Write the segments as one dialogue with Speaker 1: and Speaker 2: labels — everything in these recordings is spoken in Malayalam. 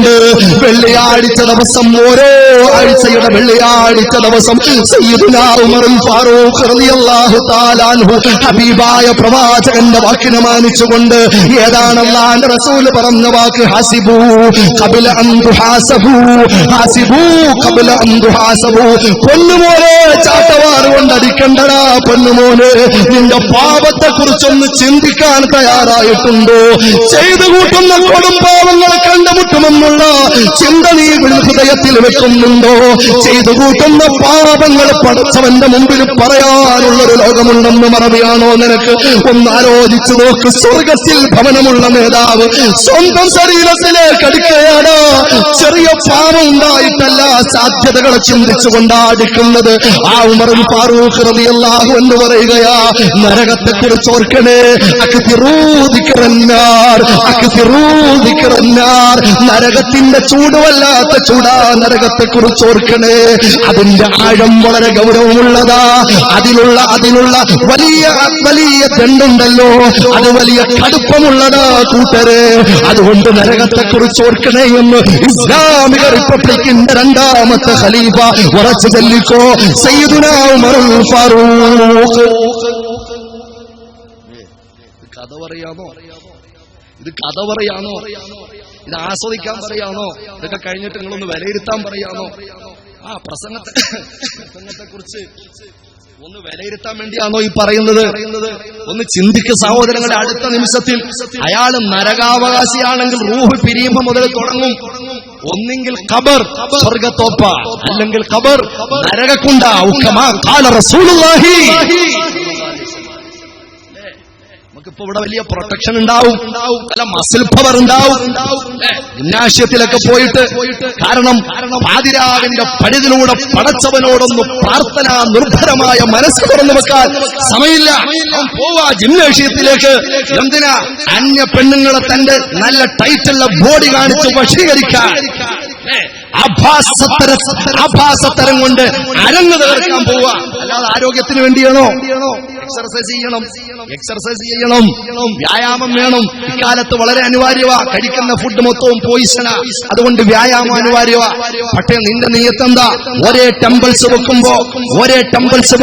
Speaker 1: വെച്ചുകൊണ്ട് വെള്ളിയാഴ്ച ദിവസം, ഓരോ ആഴ്ചയുടെ വെള്ളിയാഴ്ച ദിവസം സയ്യിദുനാ ഉമറുൽ ഫാറൂഖ് റളിയല്ലാഹു തആല അൻഹു ഹബീബായ പ്രവാചകന്റെ വാക്കിനെ മാനിച്ചുകൊണ്ട് ഏതാണ് അല്ലാഹുവിന്റെ റസൂൽ പറഞ്ഞ വാക്ക്? ഹസിബു ഖബല അൻ തുഹാസബു, ഹസിബു ഖബല അൻ തുഹാസബു. പൊന്നുമോനെ, ചാട്ടവാറ് കൊണ്ടടിക്കണ്ടടാ പൊന്നുമോനെ, നിന്റെ പാപത്തെ കുറിച്ചൊന്ന് ചിന്തിക്കാൻ തയ്യാറായിട്ടുണ്ടോ? ചെയ്തു കൂട്ടുന്ന കൊടും പാവങ്ങൾ കണ്ടുമുട്ടുമെന്നുള്ള ചിന്ത നീ ഹൃദയത്തിൽ വെക്കുന്നുണ്ടോ? ചെയ്തു കൂട്ടുന്ന പാപങ്ങൾ പടച്ചവന്റെ മുമ്പിൽ പറയാനുള്ളൊരു ലോകമുണ്ടെന്ന് മറവിയാണോ നിനക്ക്? ഒന്ന് ആലോചിച്ചു നോക്ക്. സ്വർഗത്തിൽ ഭവനമുള്ള നേതാവ് സ്വന്തം ശരീരത്തിലേക്ക് അടുക്കുകയാണ്. ചെറിയ പാപം ഉണ്ടായിട്ടല്ല, സാധ്യതകളെ ചിന്തിച്ചുകൊണ്ടാ അടുക്കുന്നത്. ആ ഉമറുൽ ഫാറൂഖ് റളിയല്ലാഹു എന്ന് പറയുകയാ, നരകത്തെ കുറിച്ച് ഓർക്കണേ. നരകത്തിന്റെ ചൂടുവല്ലാത്ത ചൂടാ നരകത്തെ കുറിച്ച് ഓർക്കണേ. അതിന്റെ ആഴം വളരെ ഗൗരവമുള്ളതാ. അതിലുള്ള വലിയ വലിയ ദണ്ടുണ്ടല്ലോ, അത് വലിയ കടുപ്പമുള്ളതാ കൂട്ടരെ. അതുകൊണ്ട് നരകത്തെ കുറിച്ച് ഓർക്കണേ എന്ന് ഇസ്ലാമിക റിപ്പബ്ലിക്കിന്റെ രണ്ടാമത്തെ ഖലീഫ ഉറച്ചു ചൊല്ലിക്കോ, സയ്യിദുനാ ഉമറുൽ ഫാറൂഖ്. കഥ പറയാമോ? ഇത് കഥ പറയാണോ? ഇത് ആസ്വദിക്കാൻ പറയാണോ? ഇതൊക്കെ കഴിഞ്ഞിട്ട് നിങ്ങളൊന്ന് വിലയിരുത്താൻ പറയാമോ? ആ പ്രസംഗത്തെ കുറിച്ച് ഒന്ന് വിലയിരുത്താൻ വേണ്ടിയാണോ ഈ പറയുന്നത്? ഒന്ന് ചിന്തിക്ക് സഹോദരങ്ങളുടെ. അടുത്ത നിമിഷത്തിൽ അയാൾ നരകാവകാശിയാണെങ്കിൽ റൂഹ് പിരിയുമ്പോ മുതൽ തുടങ്ങും. ഒന്നെങ്കിൽ ഖബർ സ്വർഗത്തോപ്പ, അല്ലെങ്കിൽ ഖബർ നരകക്കുണ്ട. റസൂലുള്ളാഹി നമുക്കിപ്പോ ഇവിടെ വലിയ പ്രൊട്ടക്ഷൻ ഉണ്ടാവും, നല്ല മസിൽ പവർ ഉണ്ടാവും, ജിംനാഷ്യത്തിലൊക്കെ പോയിട്ട്. കാരണം പാതിരാവിന്റെ പടിതിലൂടെ പടച്ചവനോടൊന്ന് പ്രാർത്ഥന നിർഭരമായ മനസ്സ് തുറന്നു വെക്കാൻ സമയമില്ല. പോവാ ജിംനാഷ്യത്തിലേക്ക്. എന്തിനാ? അന്യ പെണ്ണുങ്ങളെ തന്റെ നല്ല ടൈറ്റുള്ള ബോഡി കാണിച്ച് വശീകരിക്കാൻ, ആഭാസത്തരം കൊണ്ട് അരങ്ങ് തകർക്കാൻ പോവാ. അല്ലാതെ ആരോഗ്യത്തിന് വേണ്ടിയാണോ? എക്സർസൈസ് ചെയ്യണം, വ്യായാമം വേണം. ഇക്കാലത്ത് വളരെ അനിവാര്യമാ. കഴിക്കുന്ന ഫുഡ് മൊത്തവും പോയിസണാ, അതുകൊണ്ട് വ്യായാമം അനിവാര്യമാ. പക്ഷേ നിന്റെ നിയത്തെന്താ? ഒരേ ടെമ്പിൾസ്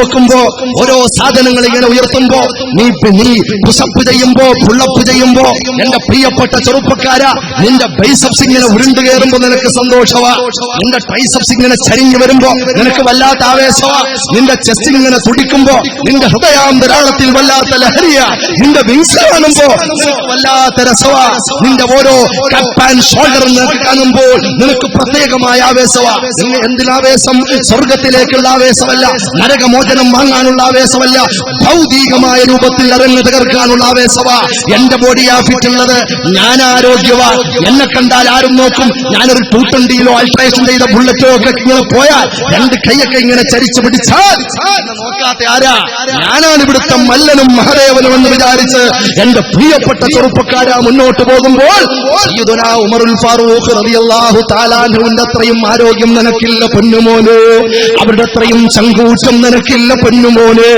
Speaker 1: വെക്കുമ്പോ ഓരോ സാധനങ്ങൾ ഇങ്ങനെ ഉയർത്തുമ്പോ നീ പുഷപ്പ് ചെയ്യുമ്പോ പുള്ളപ്പ് ചെയ്യുമ്പോ, എന്റെ പ്രിയപ്പെട്ട ചെറുപ്പക്കാരാ, നിന്റെ ബൈസപ്സ് ഇങ്ങനെ ഉരുണ്ടു കയറുമ്പോ നിനക്ക് സന്തോഷവാ. നിന്റെ ട്രൈസപ്സ് ഇങ്ങനെ ചരിഞ്ഞു വരുമ്പോ നിനക്ക് വല്ലാത്ത ആവേശമാ. നിന്റെ ചെസ്റ്റ് ഇങ്ങനെ തുടിക്കുമ്പോ നിന്റെ ഹൃദയാന്തരാളത്തിൽ വല്ലാത്ത ലഹരിയാ. നിന്റെ വിങ്സ് കാണുമ്പോ നിനക്ക് വല്ലാത്ത രസവാ. നിന്റെ ഓരോ കപ്പ് ആൻഡ് ഷോൾഡർ നിനക്ക് കാണുമ്പോൾ നിനക്ക് പ്രത്യേകമായ ആവേശമാ. നിങ്ങൾ എന്തിനാവേശം? സ്വർഗത്തിലേക്കുള്ള ആവേശമല്ല, നരകമോചനം വാങ്ങാനുള്ള ആവേശമല്ല, ഭൗതികമായ രൂപത്തിൽ അരങ്ങ് തകർക്കാനുള്ള ആവേശമാ. എന്റെ ബോഡിയാ ഫിറ്റുള്ളത്, ഞാൻ ആരോഗ്യവാ. എന്നെ കണ്ടാൽ ആരും നോക്കും. ഞാനൊരു 220 അൾട്രേഷൻ ചെയ്ത ബുള്ളറ്റോ ഒക്കെ ഇങ്ങനെ പോയാൽ രണ്ട് കൈയൊക്കെ ഇങ്ങനെ ചരിച്ചു പിടിച്ചാൽ നോക്കാത്ത ആരാ? ഞാനാണ് ഇവിടുത്തെ മല്ലനും മഹദേവനും എന്ന് വിചാരിച്ച് എന്റെ പ്രിയപ്പെട്ട ചെറുപ്പക്കാരാ മുന്നോട്ട് പോകുമ്പോൾ സയ്യിദുനാ ഉമറുൽ ഫാറൂഖ് റളിയല്ലാഹു തആല അൻഹുവിന്റെ അത്രയും ആരോഗ്യം നിനക്കില്ല പൊന്നുമോനെ. അവരുടെ അത്രയും ചങ്കൂറ്റം നിനക്കില്ല പൊന്നുമോനെ.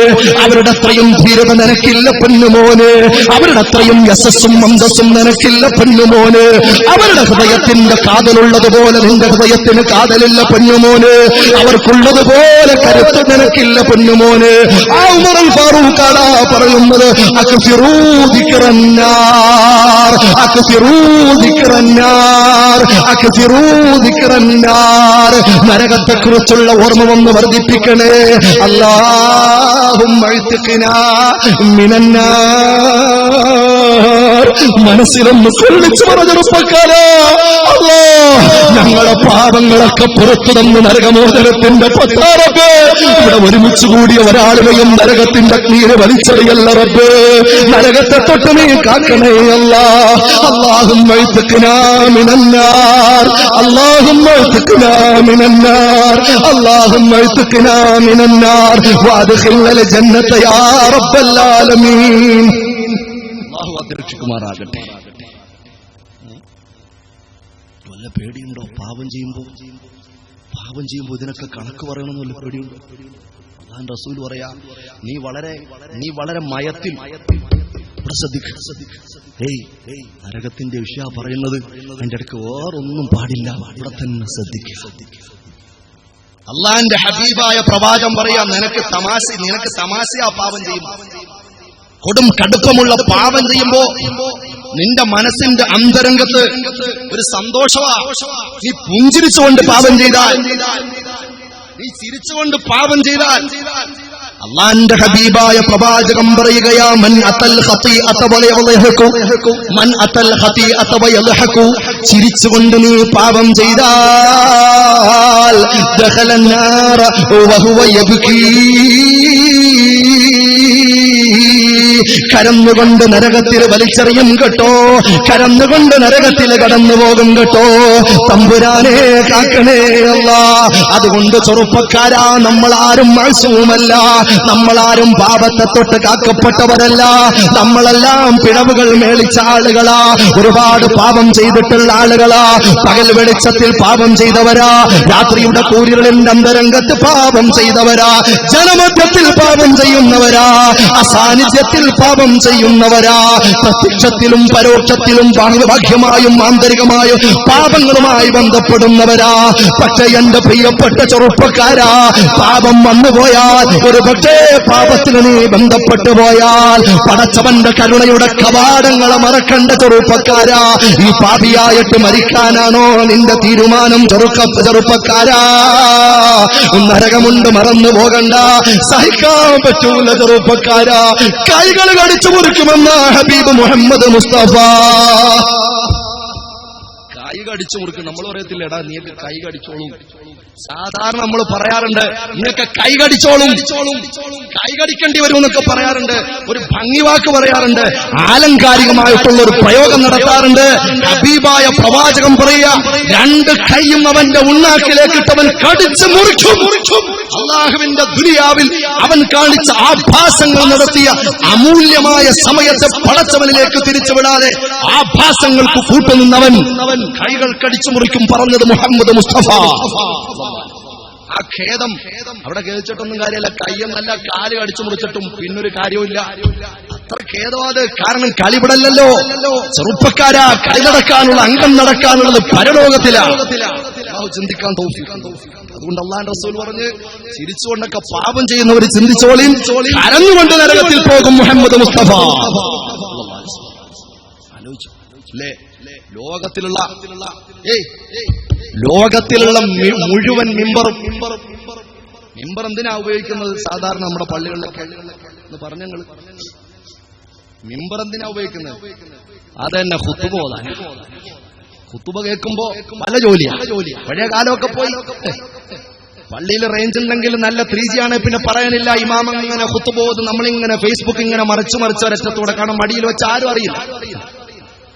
Speaker 1: അവരുടെ അത്രയും ധീരത നിനക്കില്ല പൊന്നുമോനെ. അവരുടെ അത്രയും യശസ്സും അന്തസ്സും നിനക്കില്ല പൊന്നുമോനെ. അവരുടെ ഹൃദയത്തിന്റെ കാതലുള്ളതുപോലെ നിന്റെ ഹൃദയത്തിന് കാതലില്ല പൊന്നുമോനെ. അവർക്കുള്ളതുപോലെ കരുത്ത് നിനക്കില്ല പൊന്നുമോനെ. ആ ഉമറുൽ ഫാറൂഖാണ് പറയുന്നത്, അക്സിറൂ ദിക്റന്നാർ, അക്സിറൂ ദിക്റന്നാർ, അക്സിറൂ ദിക്റന്നാർ. നരകത്തെ കുറിച്ചുള്ള ഓർമ്മ ഒന്ന് വർദ്ധിപ്പിക്കണേ. അല്ലാഹുമ്മ ഇത്ഖിനാ മിനന്നാർ. മനസ്സിലൊന്ന് കൊള്ളിച്ചു പറഞ്ഞ ചെറുപ്പക്കാരാ, അല്ലാഹ് ഞങ്ങളെ പാപങ്ങളൊക്കെ പുറത്തു തന്ന് നരകമോചനത്തിന്റെ പത്താറപ്പ് ഇവിടെ ഒരുമിച്ച് കൂടിയ ഒരാളുടെയും നരകത്തിന്റെ അഗ്നിയിൽ വലിച്ചെറിയല്ല റബ്ബ്. നരകത്തെ തൊട്ട് നീ കാക്കണേ അല്ലാഹ്. അല്ലാഹുമ്മ ഇത്ഖിനാ മിനന്നാർ, അല്ലാഹുമ്മ ഇത്ഖിനാ മിനന്നാർ, അല്ലാഹുമ്മ ഇത്ഖിനാ മിനന്നാർ വഅദ്ഖിൽനൽ ജന്നത യാ റബ്ബൽ ആലമീൻ. അല്ലാഹു അതിരക്ഷിക്കുമാറാകട്ടെ. വല്ല പേടിയുണ്ടോ? പാപം ചെയ്യുമ്പോ ഇതിനൊക്കെ കണക്ക് പറയണമെന്ന് വല്ല പേടിയുണ്ടോ? അല്ലാഹുവിന്റെ റസൂൽ പറയാ, നീ വളരെ മയത്തിൽ നരകത്തിന്റെ വിഷയ പറയുന്നത്, അതിന്റെ ഇടയ്ക്ക് വേറൊന്നും പാടില്ല, ഇവിടെ തന്നെ ശ്രദ്ധിക്കുക. അള്ളാന്റെ ഹബീബായ പ്രവാചകൻ പറയാം, നിനക്ക് തമാശയാ പാപം ചെയ്യും. കൊടും കടുപ്പമുള്ള പാപം ചെയ്യുമ്പോ നിന്റെ മനസ്സിന്റെ അന്തരംഗത്ത് ഒരു സന്തോഷമാ. നീ പുഞ്ചിരിച്ചുകൊണ്ട് പാപം ചെയ്താൽ, നീ ചിരിച്ചുകൊണ്ട് പാപം ചെയ്താൽ, അള്ളാന്റെ ഹബീബായ പ്രവാചകം പറയുകയാ, മൻ അതൽ ഖതീഅത വയദ്ഹകു, മൻ അതൽ ഖതീഅത വയദ്ഹകു, ചിരിച്ചുകൊണ്ട് നീ പാപം ചെയ്താൽ, ദഖലൻ നാറ വഹുവ യബ്കീ, കരന്നുകൊണ്ട് നരകത്തിൽ വലിച്ചെറിയും കേട്ടോ, കരന്നുകൊണ്ട് നരകത്തിൽ കടന്നു പോകും കേട്ടോ. തമ്പുരാനെ കാക്കണേ അല്ലാഹ്. അതുകൊണ്ട് ചെറുപ്പക്കാരാ, നമ്മളാരും മഅ്സൂമല്ല, നമ്മളാരും പാപത്തെ തൊട്ട് കാക്കപ്പെട്ടവരല്ല. നമ്മളെല്ലാം പിഴവുകൾ മേളിച്ച ആളുകളാ, ഒരുപാട് പാപം ചെയ്തിട്ടുള്ള ആളുകളാ. പകൽ വെളിച്ചത്തിൽ പാപം ചെയ്തവരാ, രാത്രിയുടെ കൂരിരുളിന്റെ അന്തരംഗത്ത് പാപം ചെയ്തവരാ, ജനമധ്യത്തിൽ പാപം ചെയ്യുന്നവരാ, അസാന്നിധ്യത്തിൽ പാപം ചെയ്യുന്നവരാ, പ്രത്യക്ഷത്തിലും പരോക്ഷത്തിലും ബാഹ്യമായും ആന്തരികമായും പാപങ്ങളുമായി ബന്ധപ്പെടുന്നവരാ. പക്ഷെ എന്റെ പ്രിയപ്പെട്ട ചെറുപ്പക്കാരാ, പാപം വന്നുപോയാൽ, ഒരു പക്ഷേ പാപത്തിൽ നീ ബന്ധപ്പെട്ടു പോയാൽ, പടച്ചവന്റെ കരുണയുടെ കവാടങ്ങളെ മറക്കണ്ട ചെറുപ്പക്കാരാ. ഈ പാപിയായിട്ട് മരിക്കാനാണോ നിന്റെ തീരുമാനം? ചെറുപ്പക്കാരാ, നരകമുണ്ട്, മറന്നു പോകണ്ട. സഹിക്കാൻ പറ്റൂല ചെറുപ്പക്കാരാ. കൈകൾ കടിച്ചു മുറിക്കുമെന്ന ഹബീബ് മുഹമ്മദ് മുസ്തഫ. കൈ കടിച്ചു മുറിക്കും. നമ്മൾ പറയത്തില്ല, എടാ നീക്ക് കൈ കടിച്ചോളും. സാധാരണ നമ്മൾ പറയാറുണ്ട്, നിനക്ക് കൈ കടിച്ചോളും, കൈ കടിക്കേണ്ടി വരും എന്നൊക്കെ പറയാറുണ്ട്. ഒരു ഭംഗി വാക്ക് പറയാറുണ്ട്, ആലങ്കാരികമായിട്ടുള്ള ഒരു പ്രയോഗം നടത്താറുണ്ട്. ഹബീബായ പ്രവാചകം പറയുക, രണ്ട് കൈയും അവന്റെ ഉണ്ണാക്കിലേക്കിട്ടവൻ കടിച്ചു മുറിക്കും. അള്ളാഹുവിന്റെ ദുനിയാവിൽ അവൻ കാണിച്ച ആഭാസങ്ങൾ നടത്തിയ അമൂല്യമായ സമയത്തെ പടച്ചവനിലേക്ക് തിരിച്ചുവിടാതെ ആഭാസങ്ങൾക്ക് കൂട്ടുനിന്നവൻ കൈകൾ കടിച്ചു മുറിക്കും. പറഞ്ഞത് മുഹമ്മദ് മുസ്തഫ. ആ ഖേദം അവിടെ കേൾച്ചിട്ടൊന്നും കാര്യമല്ല. കയ്യെന്നല്ല, കാല് കടിച്ചു മുറിച്ചിട്ടും പിന്നൊരു കാര്യമില്ല. അത്ര ഖേദമാത്. കാരണം കളിവിടല്ലോ ചെറുപ്പക്കാരാ. കളി നടക്കാനുള്ള, അംഗം നടക്കാനുള്ളത് പരലോകത്തിലാണ്. ചിന്തിക്കാൻ തോന്നിക്കാൻ. അതുകൊണ്ട് അല്ലാഹുവിന്റെ റസൂൽ പറഞ്ഞ്, ചിരിച്ചുകൊണ്ടൊക്കെ പാപം ചെയ്യുന്നവർ ചിന്തിച്ചോളിൻ, കരഞ്ഞുകൊണ്ട് നരകത്തിൽ പോകും. മുഹമ്മദ് മുസ്തഫ. ലോകത്തിലുള്ള മുഴുവൻ മിമ്പർ എന്തിനാ ഉപയോഗിക്കുന്നത്? സാധാരണ നമ്മുടെ പള്ളികളിലൊക്കെ പറഞ്ഞ മിമ്പർ എന്തിനാ ഉപയോഗിക്കുന്നത്? അതന്നെ ഖുതുബ ഓതാൻ. ഖുതുബ കേൾക്കുമ്പോ പല ജോലിയാ. പഴയ കാലമൊക്കെ പോയി. പള്ളിയിൽ റേഞ്ച് ഉണ്ടെങ്കിൽ നല്ല 3G ആണ്, പിന്നെ പറയാനില്ല. ഇമാം ഇങ്ങനെ ഖുതുബ ഓതും, നമ്മളിങ്ങനെ ഫേസ്ബുക്ക് ഇങ്ങനെ മറിച്ച് ഒരറ്റത്തൂടെ. കാരണം മടിയിൽ വെച്ച് ആരും അറിയില്ല.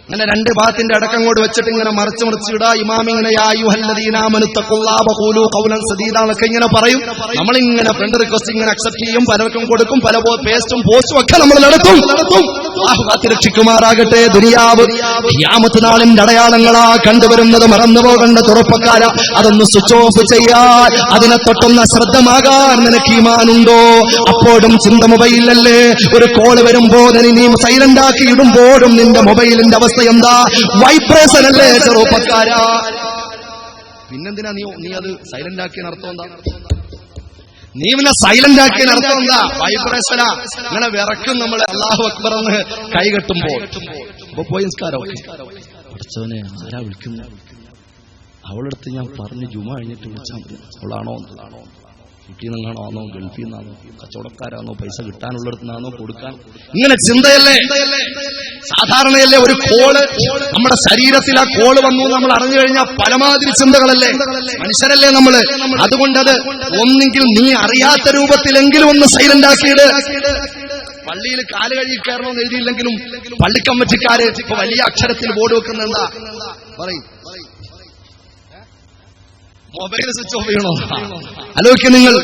Speaker 1: അങ്ങനെ രണ്ട് ഭാഗത്തിന്റെ അടക്കങ്ങോട്ട് വെച്ചിട്ട് ഇങ്ങനെ മറിച്ച് ഇടാ. ഇമാം ഇങ്ങനെ യാ അയ്യുഹല്ലദീന ആമനു തഖുല്ലാഹ വഖൂലു ഖൗലൻ സദീദ എന്നൊക്കെ ഇങ്ങനെ പറയും. നമ്മളിങ്ങനെ ഫ്രണ്ട് റിക്വസ്റ്റ് ഇങ്ങനെ അക്സെപ്റ്റ് ചെയ്യും, പലർക്കും കൊടുക്കും, പല പേസ്റ്റും പോസ്റ്റും ഒക്കെ നമ്മൾ നടത്തും. അല്ലാഹു കാത്തിരക്ഷിക്കുമാറാകട്ടെ. ദുനിയാവ് ഖിയാമത്ത് നാളിന്റെ അടയാളങ്ങളാ കണ്ടുവരുന്നത്. മറന്നുപോകേണ്ട ചെറുപ്പക്കാരാ. അതൊന്ന് സ്വിച്ച് ഓഫ് ചെയ്യാൻ, അതിനെ തൊട്ടൊന്ന് അശ്രദ്ധമാകാൻ നിനക്ക് ഈമാനുണ്ടോ? അപ്പോഴും ചിന്ത മൊബൈലല്ലേ. ഒരു കോള് വരുമ്പോ നീ സൈലന്റ് ആക്കി ഇടുമ്പോഴും നിന്റെ മൊബൈലിന്റെ അവസ്ഥ എന്താ? വൈബ്രേഷൻ അല്ലേ ചെറുപ്പക്കാരാ? പിന്നെന്തിനാ നീ അത് സൈലന്റ് ആക്കിയ അർത്ഥം എന്താ? നീ പിന്നെ സൈലന്റ് ആക്കിയ അർത്ഥം എന്താ? വൈബ്രേഷനാ. ഇങ്ങനെ വിറക്കും നമ്മള് അല്ലാഹു അക്ബർ എന്ന് കൈ കെട്ടുമ്പോൾ. പോയി നിസ്കാരം. പഠിച്ചവനെ ആരാ വിളിക്കുന്നത്? അവളടുത്ത് ഞാൻ പറഞ്ഞു, ജുമ കഴിഞ്ഞിട്ട് വിളിച്ചാൽ മതി. അവളാണോ വീട്ടിൽ നിന്നാണോ, ആണോ ഗൾഫിൽ നിന്നാണോ, കച്ചവടക്കാരാണോ, പൈസ കിട്ടാനുള്ളിടത്തുനിന്നാണോ കൊടുക്കാൻ? ഇങ്ങനെ ചിന്തയല്ലേ, സാധാരണയല്ലേ? ഒരു കോള് നമ്മുടെ ശരീരത്തിൽ ആ കോള് വന്നു നമ്മൾ അറിഞ്ഞു കഴിഞ്ഞാൽ പലമാതിരി ചിന്തകളല്ലേ? മനുഷ്യരല്ലേ നമ്മള്? അതുകൊണ്ടത് ഒന്നെങ്കിൽ നീ അറിയാത്ത രൂപത്തിലെങ്കിലും ഒന്ന് സൈലന്റ് ആക്കിയിട്. പള്ളിയിൽ കാല് കഴുകി കയറണമെന്ന് എഴുതിയില്ലെങ്കിലും പള്ളി കമ്മിറ്റിക്കാര് ഇപ്പൊ വലിയ അക്ഷരത്തിൽ ബോർഡ് വെക്കുന്നെന്താ പറയും? മൊബൈൽ സ്വിച്ച് ഓഫ് ചെയ്യണോ? ആലോചിക്കുക നിങ്ങൾ.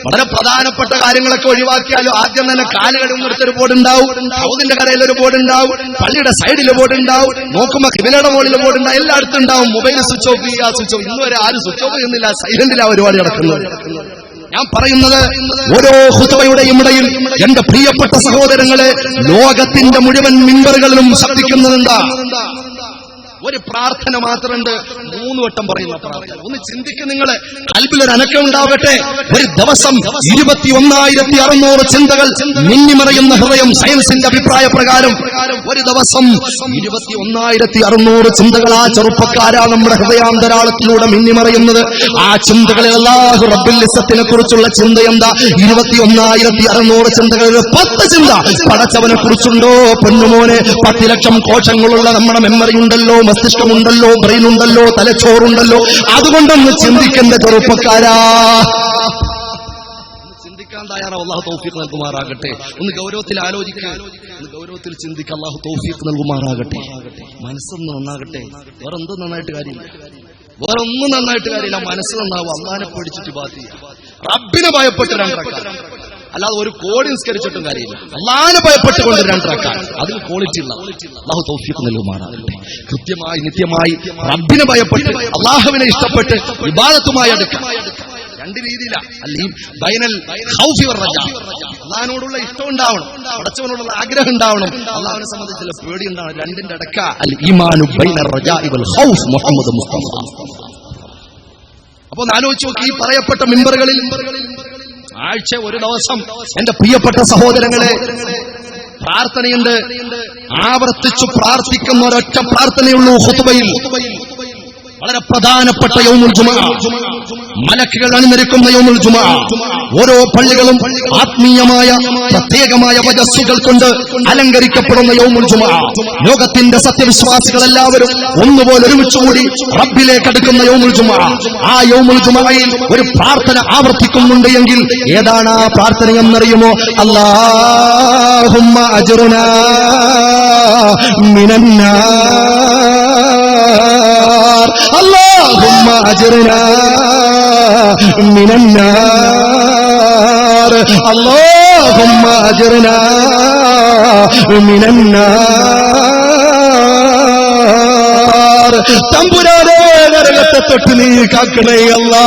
Speaker 1: വളരെ പ്രധാനപ്പെട്ട കാര്യങ്ങളൊക്കെ ഒഴിവാക്കിയാലും ആദ്യം തന്നെ കാല് കഴുകുന്നിടത്തൊരു ബോർഡ് ഉണ്ടാവും, ഹൗദിന്റെ കരയിലൊരു ബോർഡ് ഉണ്ടാവും, പള്ളിയുടെ സൈഡിൽ ബോർഡ് ഉണ്ടാവും, നോക്കുമ്പോ കിബിലയുടെ മുകളിൽ ബോർഡ് ഉണ്ടാവും, എല്ലായിടത്തും ഉണ്ടാവും. മൊബൈൽ സ്വിച്ച് ഓഫ് ചെയ്യുക, സ്വിച്ച് ഓഫ്. ഇന്നുവരെ ആരും സ്വിച്ച് ഓഫ് ചെയ്യുന്നില്ല, സൈലന്റിലാ പരിപാടി നടക്കുന്നത്. ഞാൻ പറയുന്നത് ഓരോ ഖുതുബയുടെയും ഇടയിൽ എന്റെ പ്രിയപ്പെട്ട സഹോദരങ്ങളെ, ലോകത്തിന്റെ മുഴുവൻ മിമ്പറുകളിലും ശബ്ദിക്കുന്നതെന്താ? ഒരു പ്രാർത്ഥന മാത്രമുണ്ട്, 3 വട്ടം പറയുന്ന പ്രാർത്ഥന. ഒന്ന് ചിന്തിക്കും നിങ്ങളെ, കൽബിലൊരു അനക്കം ഉണ്ടാവട്ടെ. ഒരു ദിവസം 21,600 ചിന്തകൾ മിന്നിമറയുന്ന ഹൃദയം, സയൻസിന്റെ അഭിപ്രായ പ്രകാരം ഒരു ദിവസം 21,600 ചിന്തകൾ ആ ചെറുപ്പക്കാരാ നമ്മുടെ ഹൃദയാന്തരാളത്തിലൂടെ മിന്നിമറയുന്നത്. ആ ചിന്തകളിൽ അല്ലാഹു റബ്ബുൽ ഇസ്സത്തിനെ കുറിച്ചുള്ള ചിന്ത എന്താ? 21,600 ചിന്തകളിൽ 10 ചിന്ത പടച്ചവനെ കുറിച്ചുണ്ടോ? പൊന്നുമോനെ, 10 ലക്ഷം കോശങ്ങളുള്ള നമ്മുടെ മെമ്മറി ഉണ്ടല്ലോ, മസ്തിഷ്കമുണ്ടല്ലോ, ബ്രെയിൻ ഉണ്ടല്ലോ, തലച്ചോറുണ്ടല്ലോ. അതുകൊണ്ടൊന്ന് ചിന്തിക്കേണ്ട ചെറുപ്പക്കാരാ, ചിന്തിക്കാൻ തയ്യാറാവും. അല്ലാഹു തൗഫീഖ് നൽകുമാറാകട്ടെ. ഒന്ന് ഗൗരവത്തിൽ ആലോചിക്കുക, ഒന്ന് ഗൗരവത്തിൽ ചിന്തിക്കുക. അല്ലാഹു തൗഫീഖ് നൽകുമാറാകട്ടെ. മനസ്സൊന്ന് നന്നാകട്ടെ. വേറെ എന്ത് നന്നായിട്ട് കാര്യമില്ല, വേറെ ഒന്നും നന്നായിട്ട് കാര്യമില്ല. മനസ്സ് നന്നാവും. അല്ലാഹനെ പേടിച്ചിട്ട് ബാത്തി, റബ്ബിനെ ഭയപ്പെട്ട് 2 റക്അത്ത്, അല്ലാതെ ഒരു കോടി നിസ്കരിച്ചിട്ടും കാര്യമില്ല. അല്ലാഹനെ ഭയപ്പെട്ടുകൊണ്ട് 2 റക്അത്ത്, അതിൽ ക്വാളിറ്റി ഉള്ള. അല്ലാഹു തൗഫീഖ് നൽകുമാറാകട്ടെ. കൃത്യമായി നിത്യമായി റബ്ബിനെ ഭയപ്പെട്ട് അല്ലാഹുവിനെ ഇഷ്ടപ്പെട്ട് ഇബാദത്തുമായി അടുക്കുക. 2 രീതിയിലാ. അല്ലെങ്കിൽ ബൈനൽ ഖൗഫി വറജാ, അല്ലാഹുവിനോടുള്ള ഇഷ്ടം ഉണ്ടാവണം, പടച്ചവനോടുള്ള ആഗ്രഹം ഉണ്ടാവണം, അല്ലാഹുവിനെ സംബന്ധിച്ചുള്ള പേടി ഉണ്ടാവണം. 2ന്റെ അടക്ക അൽ ഈമാനു ബൈനർ റജാഇ വൽ ഖൗഫ് മുഹമ്മദ് മുസ്തഫ. അപ്പോൾ ആലോചിച്ച് നോക്കി, ഈ പറയപ്പെട്ട മിമ്പറുകളിൽ ആഴ്ച ഒരു ദിവസം എന്റെ പ്രിയപ്പെട്ട സഹോദരങ്ങളെ പ്രാർത്ഥനയുണ്ട്. ആവർത്തിച്ചു പ്രാർത്ഥിക്കുന്ന ഒരൊറ്റ പ്രാർത്ഥനയുള്ളൂ ഖുതുബയിൽ. വളരെ പ്രധാനപ്പെട്ട യൗമുൽ ജുമുഅ, മലക്കുകൾ അണിനിരക്കുന്ന യൗമുൽ ജുമുഅ. ഓരോ പള്ളികളും ആത്മീയമായ പ്രത്യേകമായ വജസ്സുകൾ കൊണ്ട് അലങ്കരിക്കപ്പെടുന്ന യൗമുൽ ജുമുഅ. ലോകത്തിന്റെ സത്യവിശ്വാസികൾ എല്ലാവരും ഒന്നുപോലെ ഒരുമിച്ചുകൂടി റബ്ബിലേക്ക് അടുക്കുന്ന യൗമുൽ ജുമുഅ. ആ യൗമുൽ ജുമുഅയിൽ ഒരു പ്രാർത്ഥന ആവർത്തിക്കുന്നുണ്ട് എങ്കിൽ ഏതാണ് ആ പ്രാർത്ഥന എന്നറിയുമോ? അല്ലാഹുമ്മ അജ്റുനാ മിനന്നാർ, اللهم أجرنا من النار، اللهم أجرنا من النار. തമ്പുരാനേ, നരകത്തെ തൊട്ട് നീ കാക്കണേ അല്ലാ.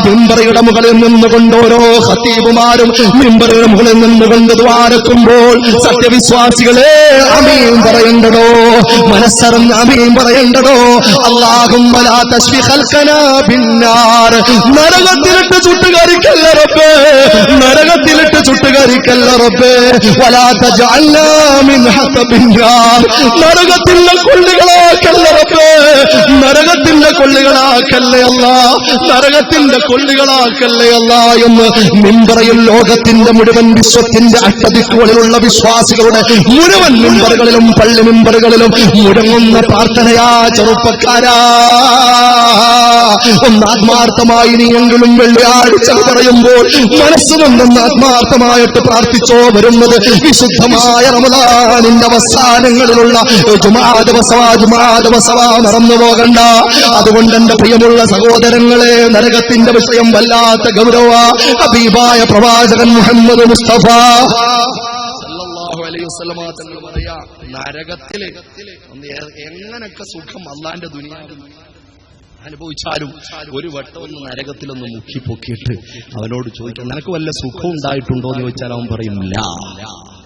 Speaker 1: മിമ്പറുടെ മുകളിൽ നിന്നുകൊണ്ട് ഓരോ ഖതീബുമാരും മിമ്പറുടെ മുകളിൽ നിന്നുകൊണ്ട് ദ്വാരക്കുമ്പോൾ സത്യവിശ്വാസികളെ ആമീൻ പറയേണ്ടതോ, മനസ്സറിഞ്ഞ് ആമീൻ പറയേണ്ടതോ. അല്ലാഹുമ്മ ലാ തശ്ഫി ഖൽഖനാ ബിന്നാർ, നരകത്തിലിട്ട് ചുട്ടുകരിക്കല്ല റബ്ബേ, നരകത്തിലിട്ട് ചുട്ടുകരിക്കല്ല റബ്ബേ. വലാ തജഅൽനാ മിൻ ഹതബിന്നാർ, നരകത്തിന്റെ കൊള്ളികളാക്കല്ല റബ്ബേ, നരകത്തിന്റെ കൊള്ളികളാക്കല്ലേ അല്ലാ, നരകത്തിന്റെ കൊള്ളികളാക്കല്ലേ അല്ലാ എന്ന് മിമ്പറയിൽ ലോകത്തിന്റെ മുഴുവൻ വിശ്വത്തിന്റെ അഷ്ടദിക്കുകളിലുള്ള വിശ്വാസികളുടെ മുഴുവൻ മിമ്പറുകളിലും പള്ളി മിമ്പറുകളിലും മുഴങ്ങുന്ന പ്രാർത്ഥനയാ ചെറുപ്പക്കാരാ. ഒന്ന് ആത്മാർത്ഥമായി നീയെങ്കിലും വെള്ളിയാഴ്ച പറയുമ്പോൾ മനസ്സുകൊണ്ടൊന്ന് ആത്മാർത്ഥമായിട്ട് പ്രാർത്ഥിച്ചോ. വരുന്നത് വിശുദ്ധമായ റമദാനിന്റെ അവസാനങ്ങളിലുള്ള ജുമാ ദിവസവാ മറന്നു പോകണ്ട. അതുകൊണ്ട് എന്റെ പ്രിയമുള്ള സഹോദരങ്ങളെ, നരകത്തിന്റെ വിഷയം വല്ലാത്ത ഗൗരവ. ഹബീബായ പ്രവാചകൻ മുഹമ്മദ് മുസ്തഫ സല്ലല്ലാഹു അലൈഹി വസല്ലമ തങ്ങൾ പറയാ, നരകത്തില് എങ്ങനൊക്കെ സുഖം അല്ലാഹുവിന്റെ ദുനിയാവിൽ അനുഭവിച്ചാലും ഒരു വട്ടം ഒന്ന് നരകത്തിലൊന്ന് മുക്കിപ്പൊക്കിയിട്ട് അവനോട് ചോദിക്കാം, നിനക്ക് വല്ല സുഖം ഉണ്ടായിട്ടുണ്ടോ എന്ന് ചോദിച്ചാൽ അവൻ പറയും ഇല്ല.